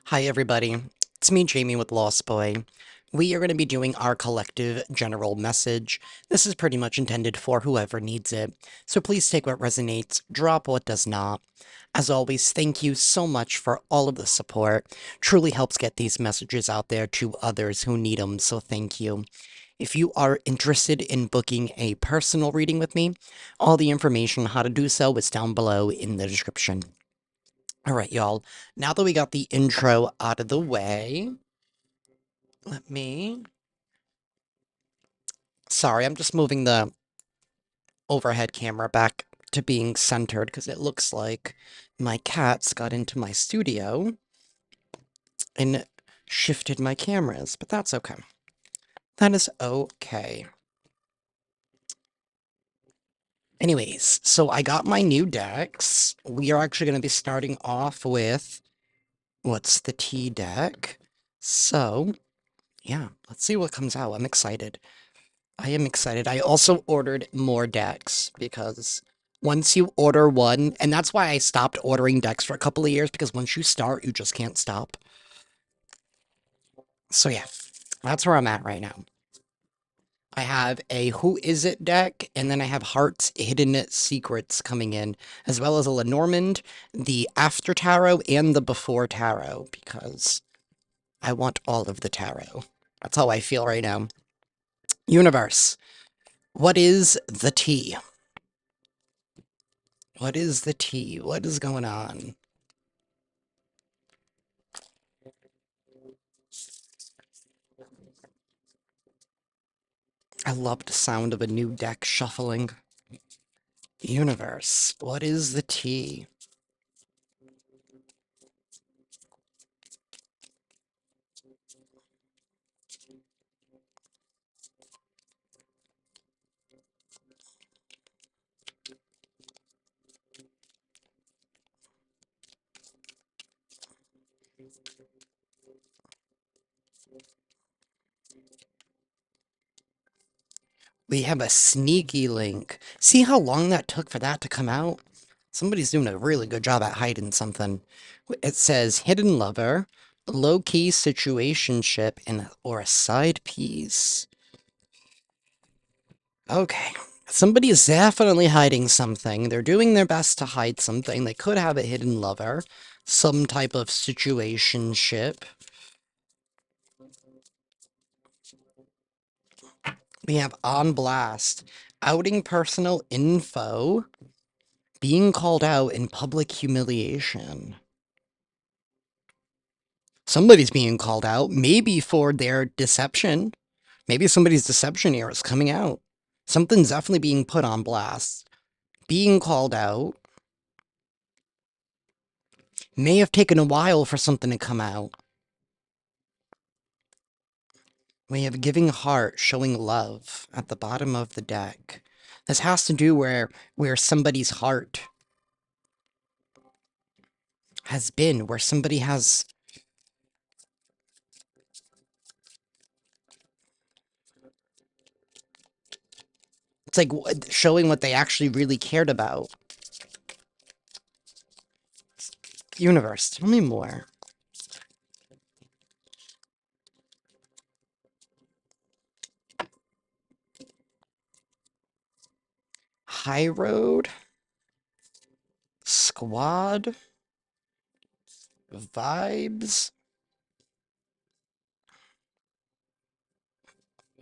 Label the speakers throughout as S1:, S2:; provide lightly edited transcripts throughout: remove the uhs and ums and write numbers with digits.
S1: Hi, everybody. It's me, Jamie, with Lost Boy. We are going to be doing our collective general message. This is pretty much intended for whoever needs it, so please take what resonates, drop what does not. As always, thank you so much for all of the support. Truly helps get these messages out there to others who need them, so thank you. If you are interested in booking a personal reading with me, all the information on how to do so is down below in the description. All right, y'all. Now that we got the intro out of the way, let me... Sorry, I'm just moving the overhead camera back to being centered because it looks like my cats got into my studio and shifted my cameras, but that's okay. That is okay. Anyways, so I got my new decks. We are actually going to be starting off with what's the T deck. So, yeah, let's see what comes out. I'm excited. I am excited. I also ordered more decks because once you order one, and that's why I stopped ordering decks for a couple of years, because once you start, you just can't stop. So yeah, that's where I'm at right now. I have a Who Is It deck, and then I have Heart's Hidden Secrets coming in, as well as a Lenormand, the After Tarot, and the Before Tarot, because I want all of the tarot. That's how I feel right now. Universe, what is the tea? What is the tea? What is going on? I love the sound of a new deck shuffling. Universe, what is the tea? We have a sneaky link. See how long that took for that to come out? Somebody's doing a really good job at hiding something. It says hidden lover, low-key situationship, and or a side piece. Okay. Somebody is definitely hiding something. They're doing their best to hide something. They could have a hidden lover, some type of situationship. We have on blast, outing personal info, being called out in public humiliation. Somebody's being called out, maybe for their deception. Maybe somebody's deception here is coming out. Something's definitely being put on blast. Being called out. May have taken a while for something to come out. We have giving heart, showing love at the bottom of the deck. This has to do where somebody's heart has been, where somebody has... It's like showing what they actually really cared about. Universe, tell me more. High road? Squad? Vibes?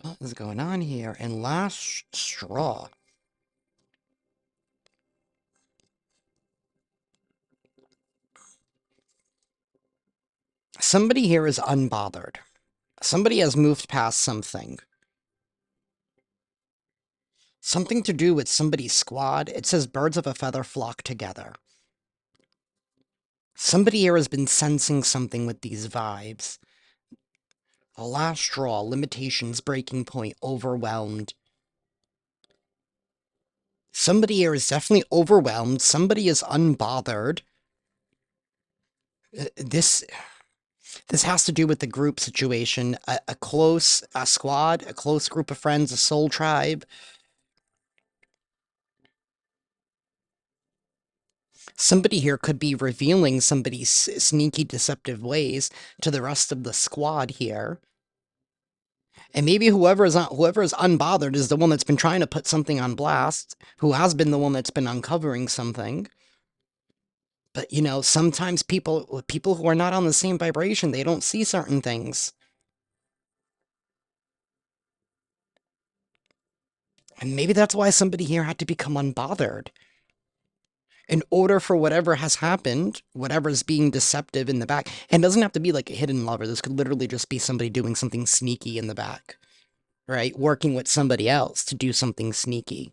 S1: What is going on here? And last straw. Somebody here is unbothered. Somebody has moved past something. Something to do with somebody's squad. It says birds of a feather flock together. Somebody here has been sensing something with these vibes. A last straw, limitations, breaking point, overwhelmed. Somebody here is definitely overwhelmed. Somebody is unbothered. This has to do with the group situation. A close squad, a close group of friends, a soul tribe. Somebody here could be revealing somebody's sneaky, deceptive ways to the rest of the squad here. And maybe whoever is unbothered is the one that's been trying to put something on blast, who has been the one that's been uncovering something. But you know, sometimes people who are not on the same vibration, they don't see certain things. And maybe that's why somebody here had to become unbothered. In order for whatever has happened, whatever's being deceptive in the back, and it doesn't have to be like a hidden lover. This could literally just be somebody doing something sneaky in the back, right? Working with somebody else to do something sneaky.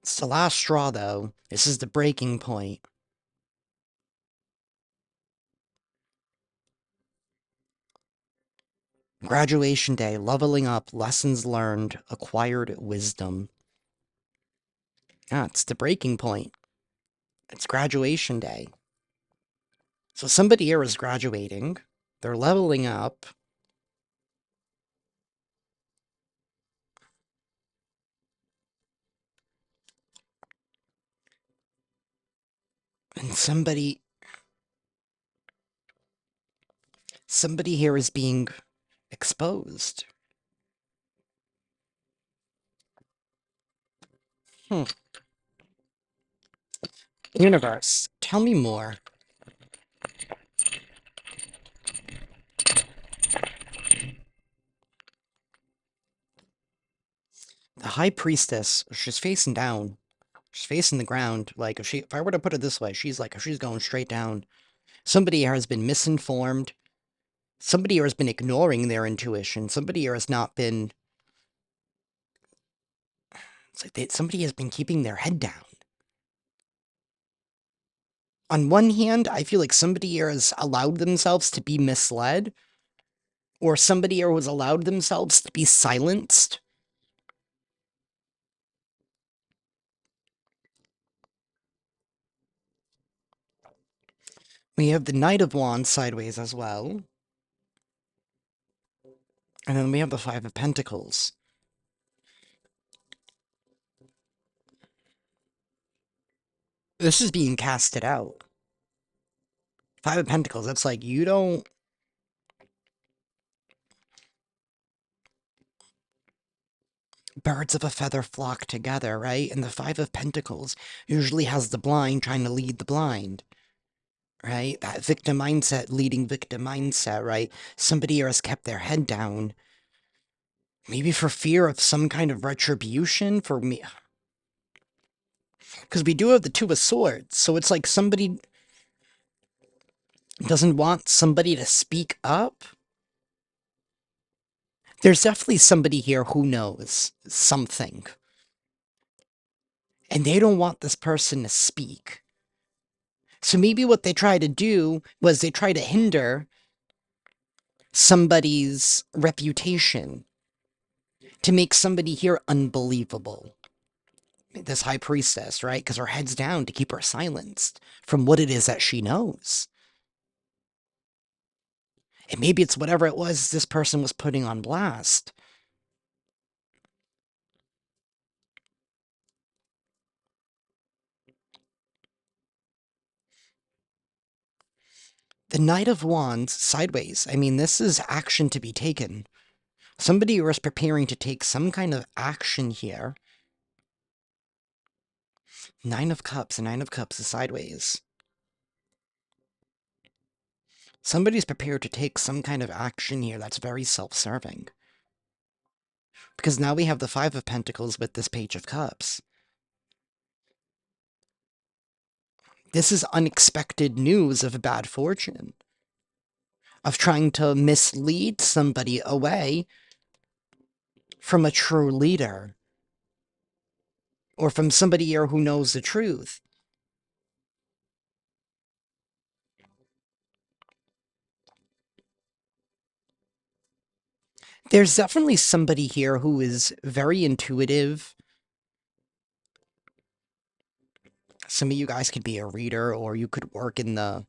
S1: It's the last straw, though. This is the breaking point. Graduation day, leveling up, lessons learned, acquired wisdom. Yeah, it's the breaking point. It's graduation day. So somebody here is graduating. They're leveling up. And somebody here is being exposed. Hmm. Universe, tell me more. The High Priestess, she's facing down. She's facing the ground. Like, if I were to put it this way, she's going straight down. Somebody here has been misinformed. Somebody here has been ignoring their intuition. Somebody here has not been. It's like somebody has been keeping their head down. On one hand, I feel like somebody here has allowed themselves to be misled, or somebody here was allowed themselves to be silenced. We have the Knight of Wands sideways as well. And then we have the Five of Pentacles. This is being casted out. Five of Pentacles, that's like, you don't. Birds of a feather flock together, right? And the Five of Pentacles usually has the blind trying to lead the blind, right? That victim mindset leading victim mindset, right? Somebody here has kept their head down. Maybe for fear of some kind of retribution for me. Because we do have the Two of Swords, so it's like somebody doesn't want somebody to speak up. There's definitely somebody here who knows something, and they don't want this person to speak. So maybe what they try to do was they try to hinder somebody's reputation to make somebody here unbelievable. This high priestess, right? Because her head's down to keep her silenced from what it is that she knows. And maybe it's whatever it was this person was putting on blast. The Knight of Wands sideways. I mean, this is action to be taken. Somebody was preparing to take some kind of action here. Nine of Cups, and Nine of Cups is sideways. Somebody's prepared to take some kind of action here that's very self-serving. Because now we have the Five of Pentacles with this Page of Cups. This is unexpected news of bad fortune. Of trying to mislead somebody away from a true leader. Or from somebody here who knows the truth. There's definitely somebody here who is very intuitive. Some of you guys could be a reader, or you could work in the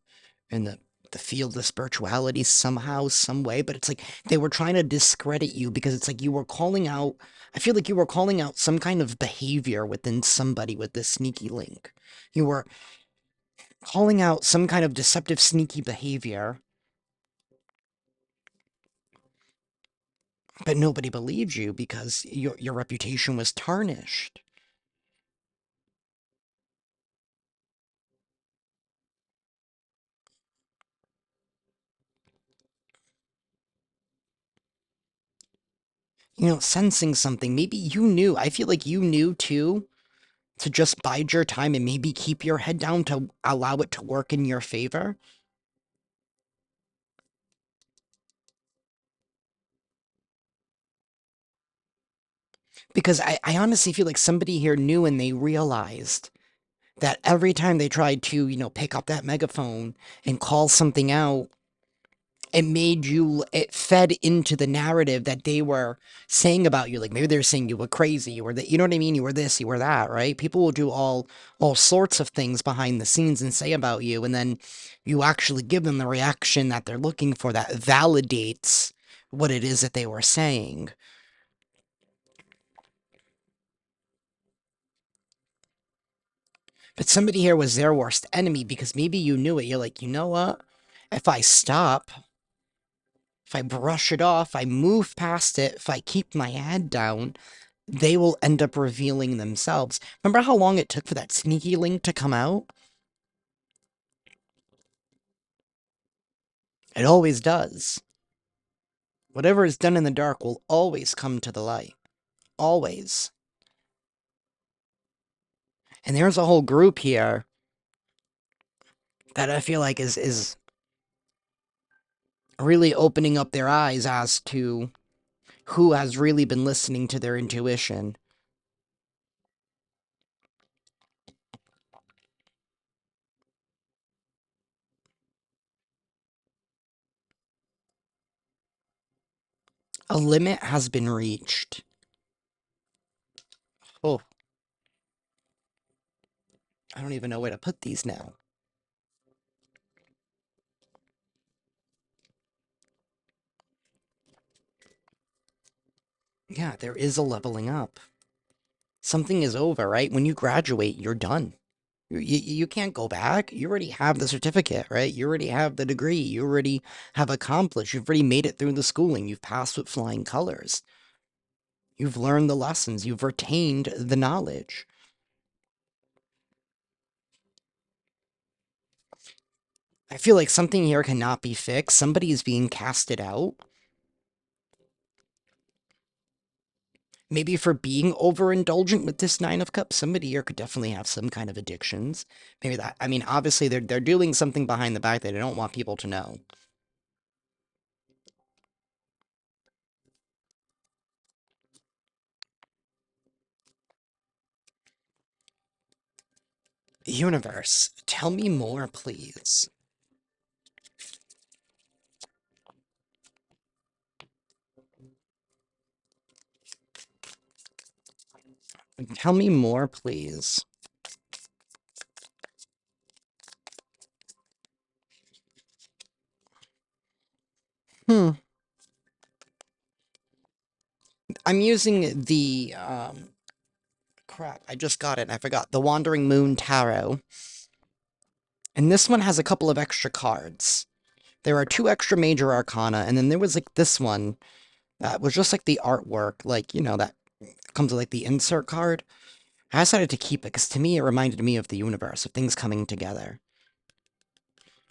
S1: the field of spirituality somehow, some way, but it's like they were trying to discredit you because it's like you were calling out, I feel like you were calling out some kind of behavior within somebody with this sneaky link. You were calling out some kind of deceptive, sneaky behavior, but nobody believed you because your reputation was tarnished. Sensing something. Maybe you knew. I feel like you knew too to just bide your time and maybe keep your head down to allow it to work in your favor. Because I honestly feel like somebody here knew and they realized that every time they tried to, pick up that megaphone and call something out, it fed into the narrative that they were saying about you. Like maybe they're saying you were crazy, you were that, you know what I mean? You were this, you were that, right? People will do all sorts of things behind the scenes and say about you, and then you actually give them the reaction that they're looking for that validates what it is that they were saying. But somebody here was their worst enemy because maybe you knew it. You're like, you know what? If I stop, if I brush it off, I move past it, if I keep my head down, they will end up revealing themselves. Remember how long it took for that sneaky link to come out? It always does. Whatever is done in the dark will always come to the light. Always. And there's a whole group here that I feel like is really opening up their eyes as to who has really been listening to their intuition. A limit has been reached. Oh, I don't even know where to put these now. Yeah, there is a leveling up. Something is over, right? When you graduate, you're done. You can't go back. You already have the certificate, right? You already have the degree. You already have accomplished. You've already made it through the schooling. You've passed with flying colors. You've learned the lessons. You've retained the knowledge. I feel like something here cannot be fixed. Somebody is being casted out. Maybe for being overindulgent with this Nine of Cups, somebody here could definitely have some kind of addictions. Maybe that, I mean, obviously they're doing something behind the back that they don't want people to know. Universe, tell me more, please. Tell me more, please. Hmm. I'm using the, crap, I just got it. I forgot. The Wandering Moon Tarot. And this one has a couple of extra cards. There are two extra major arcana, and then there was like this one that was just like the artwork, like, that comes with like the insert card. I decided to keep it because to me it reminded me of the universe, of things coming together.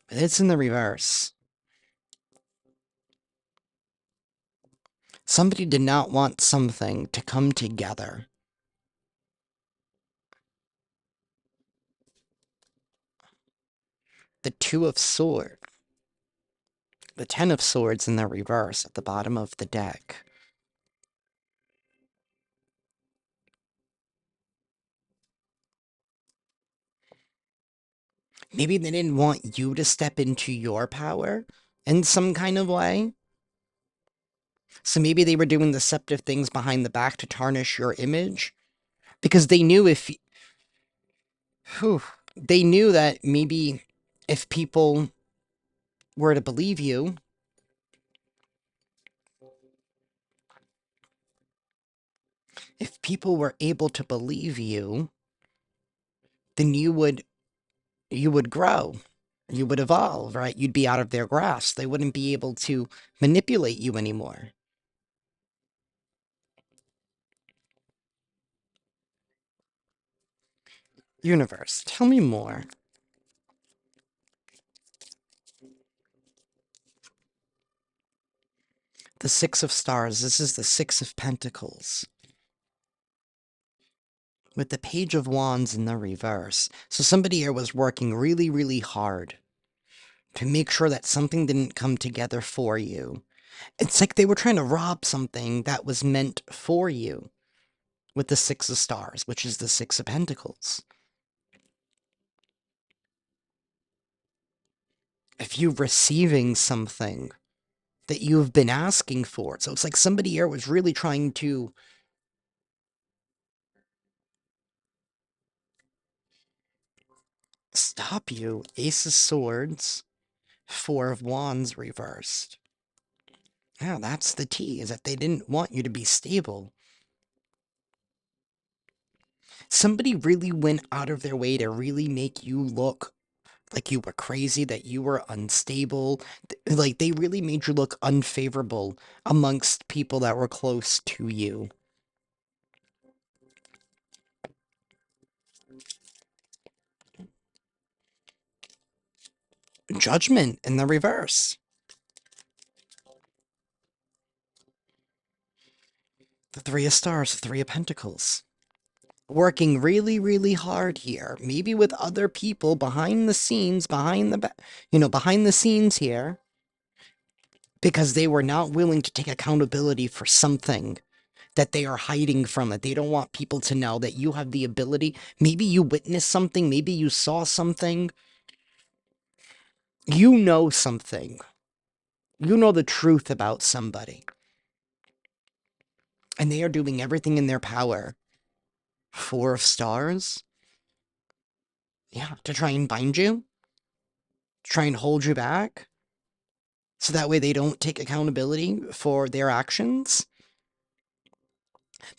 S1: But it's in the reverse. Somebody did not want something to come together. The Two of Swords. The Ten of Swords in the reverse at the bottom of the deck. Maybe they didn't want you to step into your power in some kind of way. So maybe they were doing deceptive things behind the back to tarnish your image. Because they knew if... Whew, they knew that maybe if people were to believe you, if people were able to believe you, then you would grow. You would evolve, right? You'd be out of their grasp. They wouldn't be able to manipulate you anymore. Universe, tell me more. The Six of Stars. This is the Six of Pentacles. With the Page of Wands in the reverse. So somebody here was working really, really hard to make sure that something didn't come together for you. It's like they were trying to rob something that was meant for you with the Six of Stars, which is the Six of Pentacles. If you're receiving something that you've been asking for. So it's like somebody here was really trying to stop you. Ace of Swords, Four of Wands reversed. Yeah, that's the T, is that they didn't want you to be stable. Somebody really went out of their way to really make you look like you were crazy, that you were unstable. Like, they really made you look unfavorable amongst people that were close to you. Judgment in the reverse. The Three of Stars, the Three of Pentacles. Working really, really hard here. Maybe with other people behind the scenes, behind the scenes here. Because they were not willing to take accountability for something that they are hiding from it. They don't want people to know that you have the ability. Maybe you witnessed something. Maybe you saw something. You know something. You know the truth about somebody. And they are doing everything in their power. Four of Stars? Yeah, to try and bind you. To try and hold you back. So that way they don't take accountability for their actions.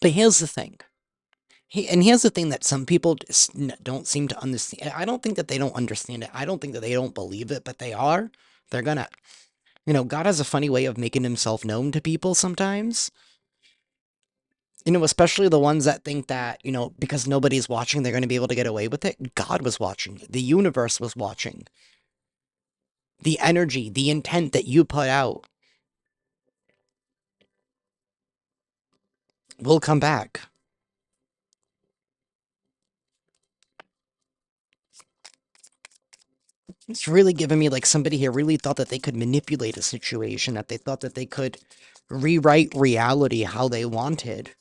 S1: But here's the thing. And here's the thing that some people just don't seem to understand. I don't think that they don't understand it. I don't think that they don't believe it, but they are. They're gonna, God has a funny way of making himself known to people sometimes. Especially the ones that think that, because nobody's watching, they're going to be able to get away with it. God was watching. The universe was watching. The energy, the intent that you put out will come back. It's really giving me like somebody here really thought that they could manipulate a situation, that they thought that they could rewrite reality how they wanted.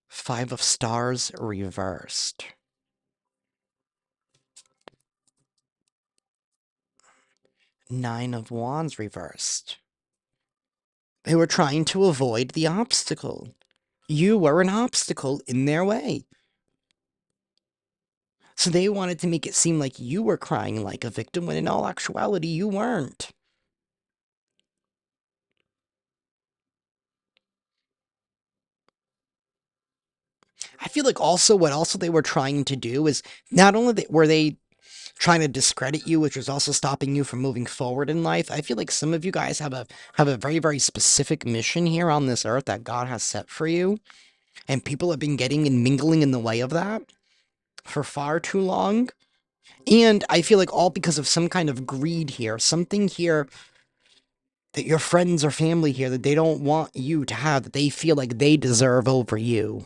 S1: Five of Stars reversed. Nine of Wands reversed. They were trying to avoid the obstacle. You were an obstacle in their way. So they wanted to make it seem like you were crying like a victim, when in all actuality, you weren't. I feel like also what also they were trying to do is not only were they trying to discredit you, which was also stopping you from moving forward in life. I feel like some of you guys have a very, very specific mission here on this earth that God has set for you, and people have been getting and mingling in the way of that for far too long. And I feel like all because of some kind of greed here, something here that your friends or family here that they don't want you to have, that they feel like they deserve over you.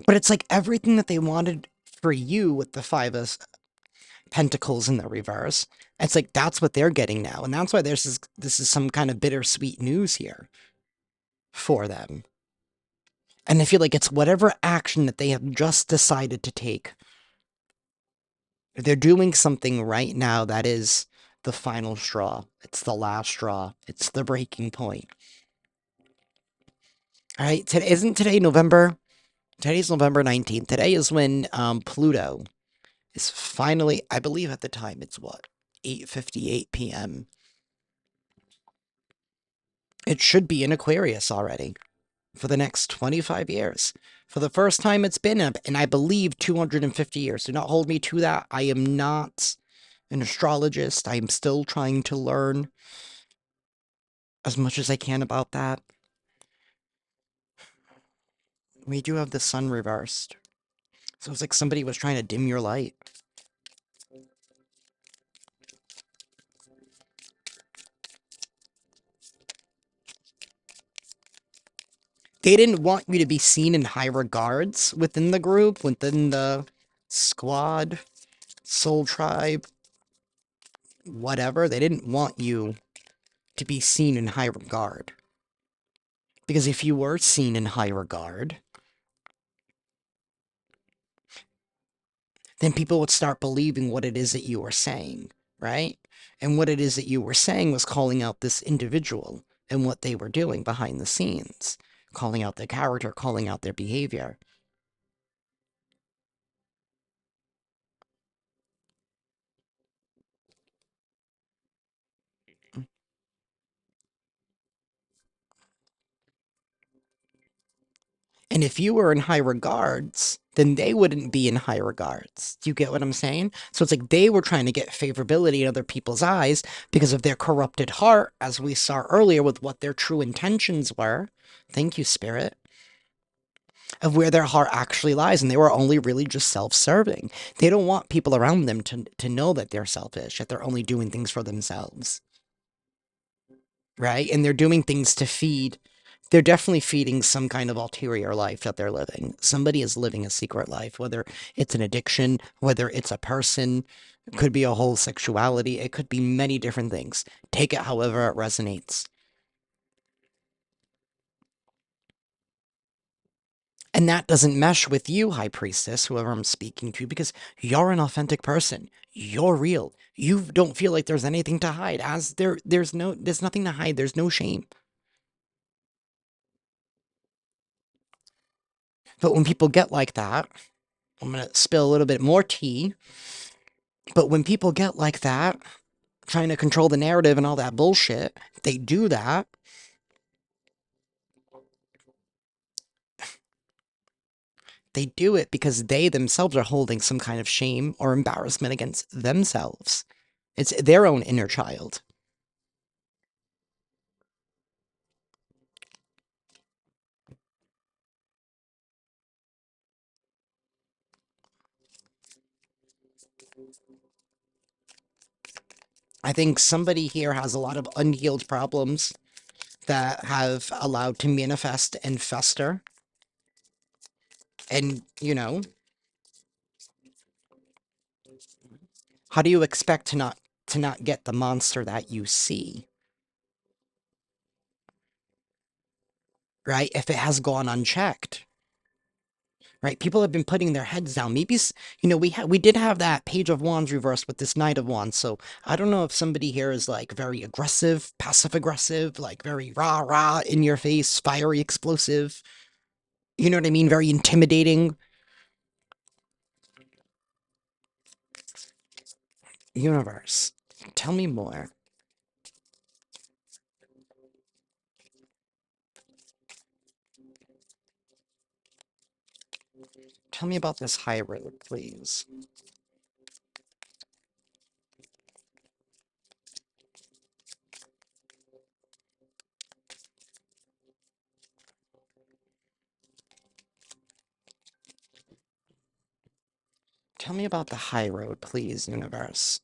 S1: But it's like everything that they wanted for you with the Five of Pentacles in the reverse, it's like that's what they're getting now. And that's why this is some kind of bittersweet news here for them. And I feel like it's whatever action that they have just decided to take They're doing something right now that is the final straw. It's the last straw. It's the breaking point. All right, today isn't today November? Today's November 19th. Today is when Pluto is finally, I believe at the time it's what? 8:58 p.m. It should be in Aquarius already for the next 25 years. For the first time it's been in, I believe, 250 years. Do not hold me to that. I am not an astrologist. I am still trying to learn as much as I can about that. We do have the sun reversed. So it's like somebody was trying to dim your light. They didn't want you to be seen in high regards within the group, within the squad, soul tribe, whatever. They didn't want you to be seen in high regard. Because if you were seen in high regard, then people would start believing what it is that you were saying, right? And what it is that you were saying was calling out this individual and what they were doing behind the scenes, calling out their character, calling out their behavior. And if you were in high regards, then they wouldn't be in high regards. Do you get what I'm saying? So it's like they were trying to get favorability in other people's eyes because of their corrupted heart, as we saw earlier with what their true intentions were. Thank you, Spirit. Of where their heart actually lies, and they were only really just self-serving. They don't want people around them to know that they're selfish, that they're only doing things for themselves. Right? And they're doing things to feed. They're definitely feeding some kind of ulterior life that they're living. Somebody is living a secret life, whether it's an addiction, whether it's a person, it could be a whole sexuality, it could be many different things. Take it however it resonates. And that doesn't mesh with you, High Priestess, whoever I'm speaking to, because you're an authentic person. You're real. You don't feel like there's anything to hide. As there's nothing to hide. There's no shame. But when people get like that, I'm gonna spill a little bit more tea. But when people get like that, trying to control the narrative and all that bullshit, they do that. They do it because they themselves are holding some kind of shame or embarrassment against themselves. It's their own inner child. I think somebody here has a lot of unhealed problems that have allowed to manifest and fester. And, how do you expect to not get the monster that you see, right? If it has gone unchecked. Right? People have been putting their heads down. Maybe, we did have that Page of Wands reversed with this Knight of Wands. So I don't know if somebody here is like very aggressive, passive aggressive, like very rah rah in your face, fiery, explosive. You know what I mean? Very intimidating. Universe, tell me more. Tell me about this high road, please. Tell me about the high road, please, universe.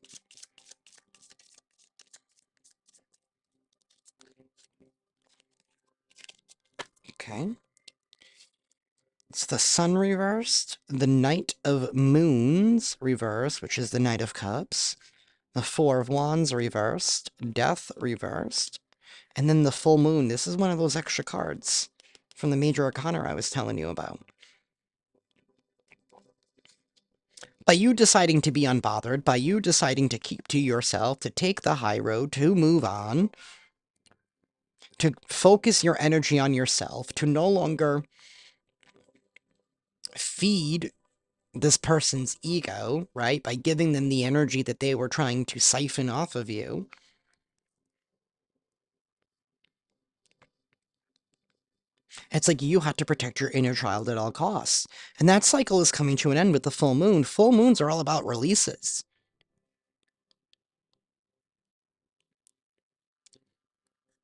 S1: Okay. It's the Sun reversed, the Knight of Moons reversed, which is the Knight of Cups, the Four of Wands reversed, Death reversed, and then the Full Moon. This is one of those extra cards from the Major Arcana I was telling you about. By you deciding to be unbothered, by you deciding to keep to yourself, to take the high road, to move on, to focus your energy on yourself, to no longer feed this person's ego, right? By giving them the energy that they were trying to siphon off of you. It's like you have to protect your inner child at all costs. And that cycle is coming to an end with the full moon. Full moons are all about releases,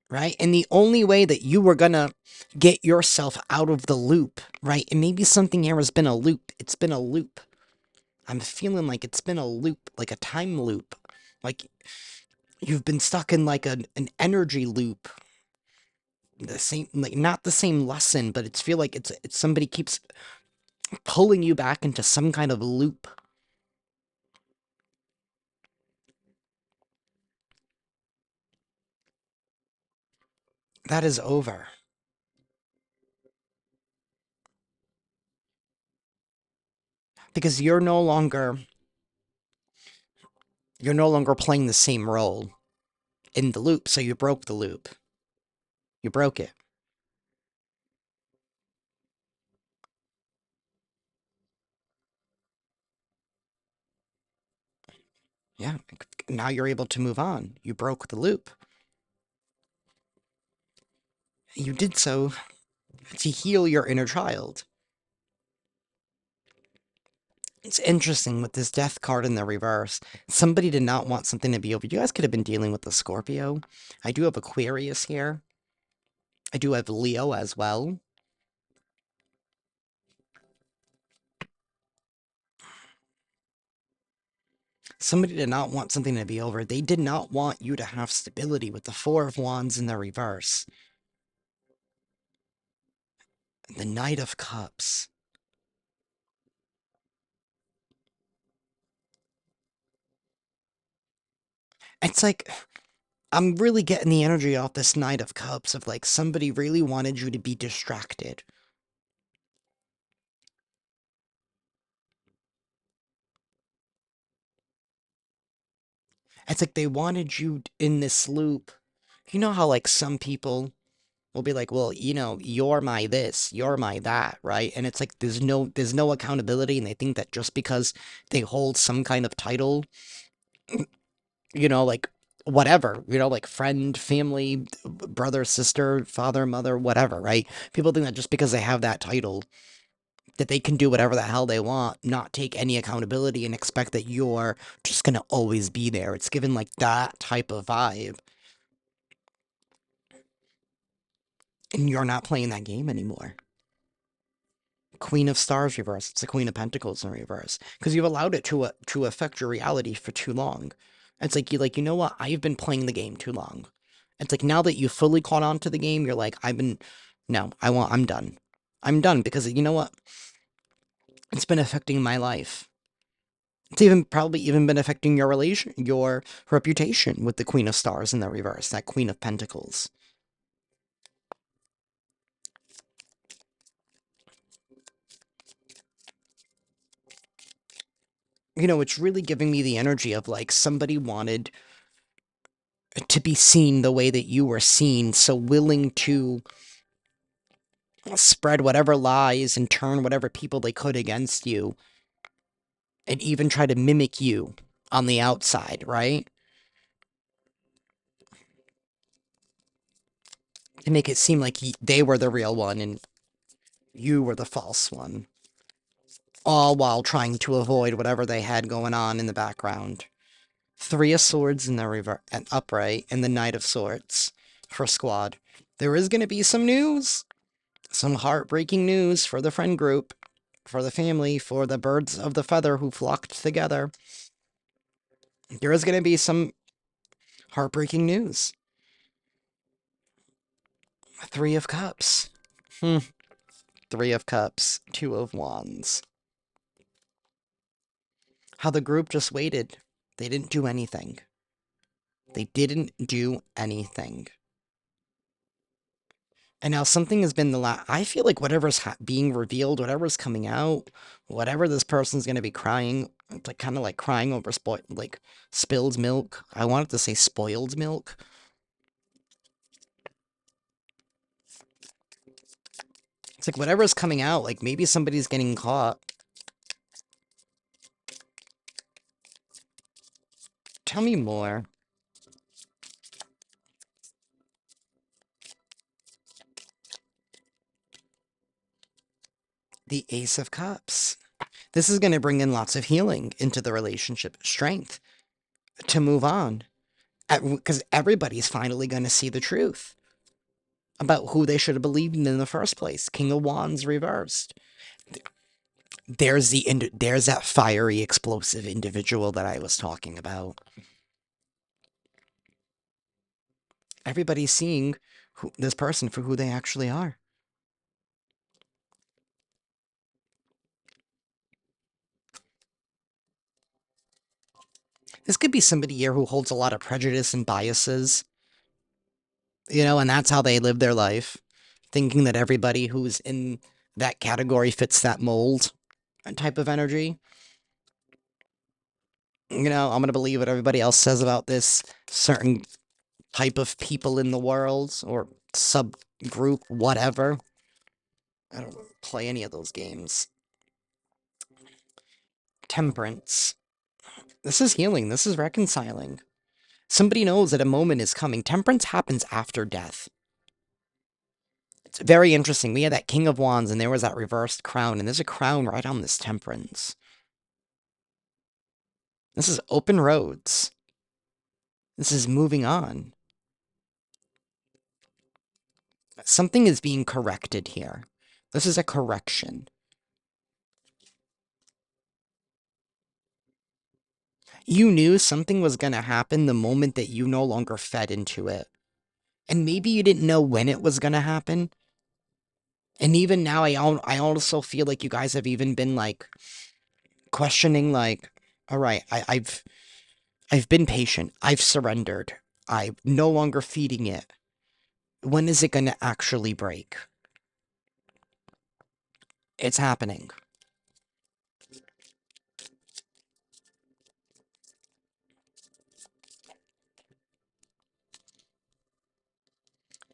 S1: right? And the only way that you were gonna get yourself out of the loop, right? And maybe something here has been a loop. It's been a loop. I'm feeling like it's been a loop, like a time loop. Like you've been stuck in like an energy loop. The same, like not the same lesson, but it's feel like it's somebody keeps pulling you back into some kind of loop. That is over. Because you're no longer playing the same role in the loop, so you broke the loop. You broke it. Yeah. Now you're able to move on. You broke the loop. You did so to heal your inner child. It's interesting with this death card in the reverse. Somebody did not want something to be over. You guys could have been dealing with the Scorpio. I do have Aquarius here. I do have Leo as well. Somebody did not want something to be over. They did not want you to have stability with the Four of Wands in the reverse. The Knight of Cups. It's like, I'm really getting the energy off this Knight of Cups of like somebody really wanted you to be distracted. It's like they wanted you in this loop. You know how like some people will be like, well, you're my this, you're my that, right? And it's like there's no accountability, and they think that just because they hold some kind of title, like whatever, like friend, family, brother, sister, father, mother, whatever, right? People think that just because they have that title, that they can do whatever the hell they want, not take any accountability, and expect that you're just gonna always be there. It's given like that type of vibe, and you're not playing that game anymore. Queen of Stars reverse. It's the Queen of Pentacles in reverse because you've allowed it to affect your reality for too long. It's like you know what? I've been playing the game too long. It's like now that you fully caught on to the game, you're like, no, I'm done. I'm done because you know what? It's been affecting my life. It's even probably even been affecting your reputation with the Queen of Stars in the reverse, that Queen of Pentacles. It's really giving me the energy of like somebody wanted to be seen the way that you were seen, so willing to spread whatever lies and turn whatever people they could against you, and even try to mimic you on the outside, right? To make it seem like they were the real one and you were the false one. All while trying to avoid whatever they had going on in the background. Three of Swords in the and upright, and the Knight of Swords for squad. There is going to be some news. Some heartbreaking news for the friend group, for the family, for the birds of the feather who flocked together. There is going to be some heartbreaking news. Three of Cups. Three of Cups. Two of Wands. How the group just waited. They didn't do anything. They didn't do anything. And now something has been I feel like whatever's being revealed, whatever's coming out, whatever this person's going to be crying It's like kind of like crying over spilled milk. I wanted to say spoiled milk. It's like whatever's coming out, like maybe somebody's getting caught. Tell me more. The Ace of Cups. This is going to bring in lots of healing into the relationship, strength to move on. Because everybody's finally going to see the truth about who they should have believed in the first place. King of Wands reversed. There's that fiery, explosive individual that I was talking about. Everybody's seeing this person for who they actually are. This could be somebody here who holds a lot of prejudice and biases, and that's how they live their life, thinking that everybody who's in that category fits that mold type of energy. I'm going to believe what everybody else says about this certain type of people in the world or subgroup, whatever. I don't play any of those games. Temperance. This is healing. This is reconciling. Somebody knows that a moment is coming. Temperance happens after death. It's very interesting. We had that King of Wands and there was that reversed crown, and there's a crown right on this temperance. This is open roads. This is moving on. Something is being corrected here. This is a correction. You knew something was going to happen the moment that you no longer fed into it. And maybe you didn't know when it was going to happen. And even now, I also feel like you guys have even been like questioning, like, all right, I've been patient. I've surrendered. I'm no longer feeding it. When is it going to actually break? It's happening.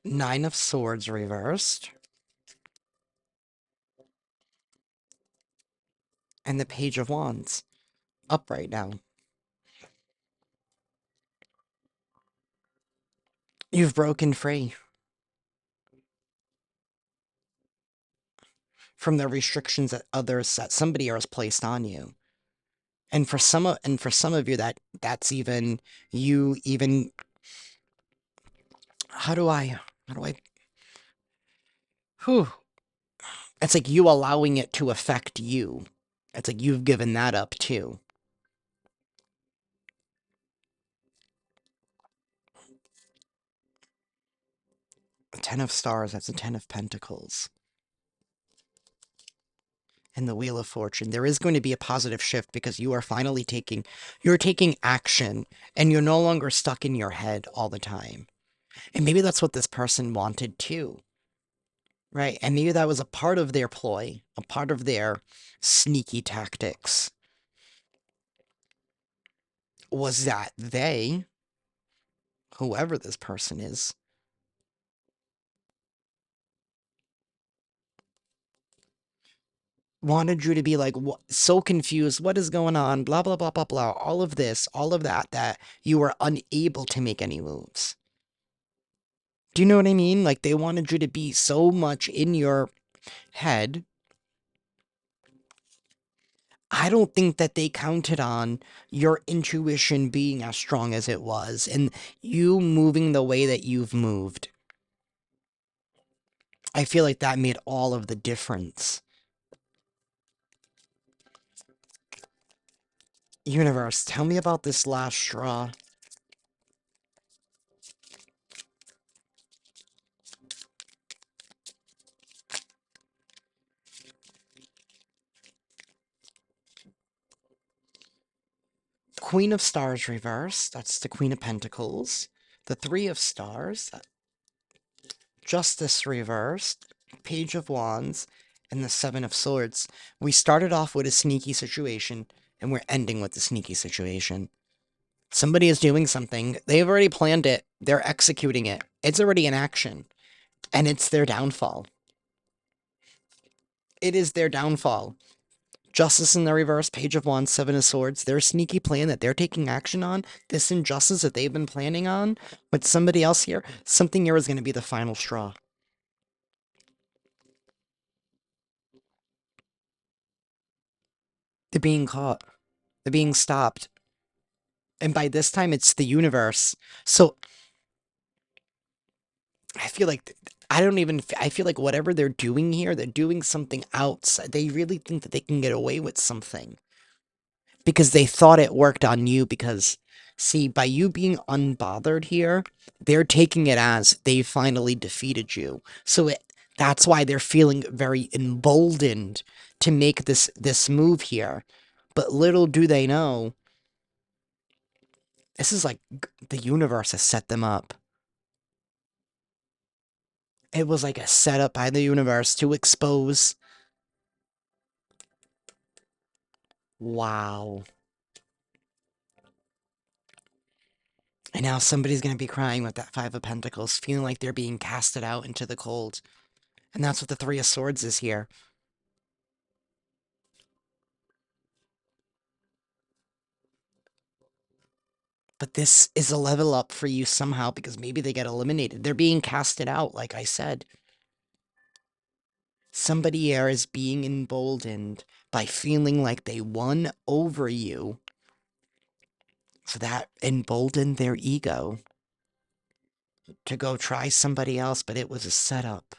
S1: Nine of Swords reversed. And the Page of Wands up right now. You've broken free from the restrictions that somebody else placed on you. And for some of you that's even you even how do I whew, it's like you allowing it to affect you. It's like you've given that up too. A 10 of Stars, that's a 10 of Pentacles. And the Wheel of Fortune. There is going to be a positive shift because you are finally you're taking action and you're no longer stuck in your head all the time. And maybe that's what this person wanted too. Right? And maybe that was a part of their ploy, a part of their sneaky tactics. Was that they, whoever this person is, wanted you to be like so confused, what is going on, blah, blah, blah, blah, blah, all of this, all of that, that you were unable to make any moves. Do you know what I mean? Like they wanted you to be so much in your head. I don't think that they counted on your intuition being as strong as it was and you moving the way that you've moved. I feel like that made all of the difference. Universe, tell me about this last straw. Queen of Stars reversed. That's the Queen of Pentacles. The Three of Stars. Justice reversed. Page of Wands. And the Seven of Swords. We started off with a sneaky situation. And we're ending with the sneaky situation. Somebody is doing something. They've already planned it. They're executing it. It's already in action. And it's their downfall. It is their downfall. Justice in the reverse, Page of Wands, Seven of Swords, their sneaky plan that they're taking action on, this injustice that they've been planning on with somebody else here, something here is going to be the final straw. They're being caught. They're being stopped. And by this time, it's the universe. So I feel like I don't even. I feel like whatever they're doing here, they're doing something outside. They really think that they can get away with something because they thought it worked on you. Because see, by you being unbothered here, they're taking it as they finally defeated you. So that's why they're feeling very emboldened to make this move here. But little do they know, this is like the universe has set them up. It was like a setup by the universe to expose. Wow. And now somebody's going to be crying with that Five of Pentacles, feeling like they're being casted out into the cold. And that's what the Three of Swords is here. But this is a level up for you somehow because maybe they get eliminated. They're being casted out, like I said. Somebody here is being emboldened by feeling like they won over you. So that emboldened their ego to go try somebody else, but it was a setup.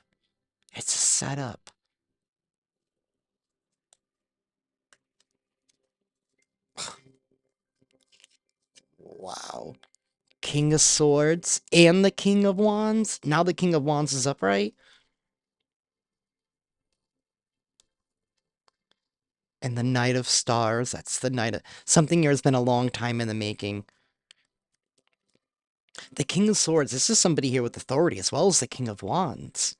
S1: It's a setup. Wow. King of Swords and the King of Wands. Now the King of Wands is upright. And the Knight of Stars. That's the Knight of... Something here has been a long time in the making. The King of Swords. This is somebody here with authority as well as the King of Wands.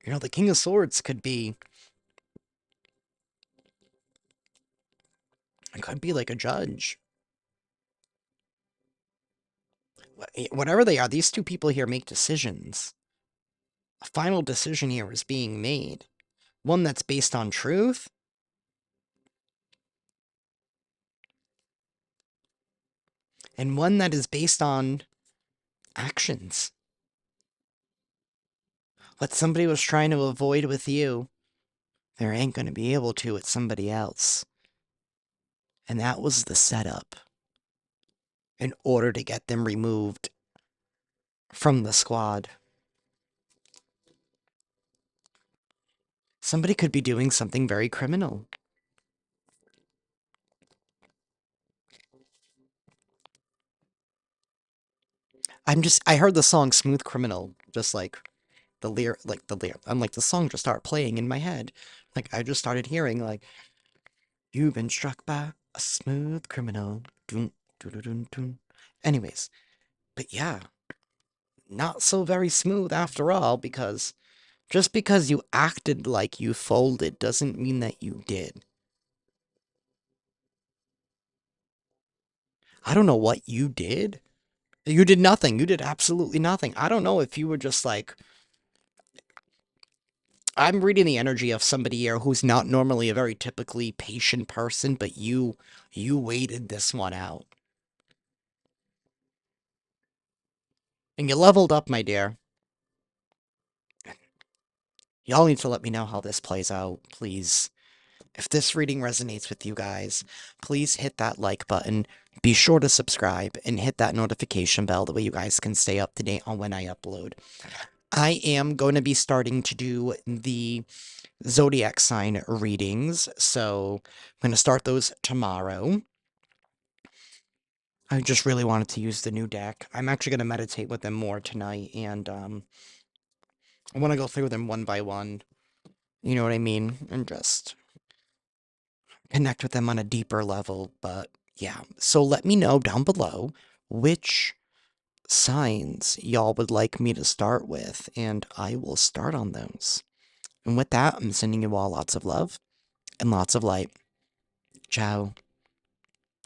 S1: You know, the King of Swords could be... It could be like a judge. Whatever they are, these two people here make decisions. A final decision here is being made. One that's based on truth. And one that is based on actions. What somebody was trying to avoid with you, there ain't going to be able to with somebody else. And that was the setup in order to get them removed from the squad. Somebody could be doing something very criminal. I heard the song Smooth Criminal, just like I'm like, the song just started playing in my head. Like, I just started hearing, like, you've been struck by a smooth criminal. Dun, dun, dun, dun, dun. Anyways, but yeah, not so very smooth after all, because just because you acted like you folded doesn't mean that you did. I don't know what you did. You did nothing. You did absolutely nothing. I don't know if you were just like, I'm reading the energy of somebody here who's not normally a very typically patient person, but you waited this one out. And you leveled up, my dear. Y'all need to let me know how this plays out, please. If this reading resonates with you guys, please hit that like button. Be sure to subscribe and hit that notification bell. The way you guys can stay up to date on when I upload. I am going to be starting to do the zodiac sign readings, so I'm going to start those tomorrow. I just really wanted to use the new deck. I'm actually going to meditate with them more tonight, and I want to go through them one by one. You know what I mean? And just connect with them on a deeper level. But yeah, so let me know down below which signs y'all would like me to start with, and I will start on those. And with that, I'm sending you all lots of love and lots of light. Ciao.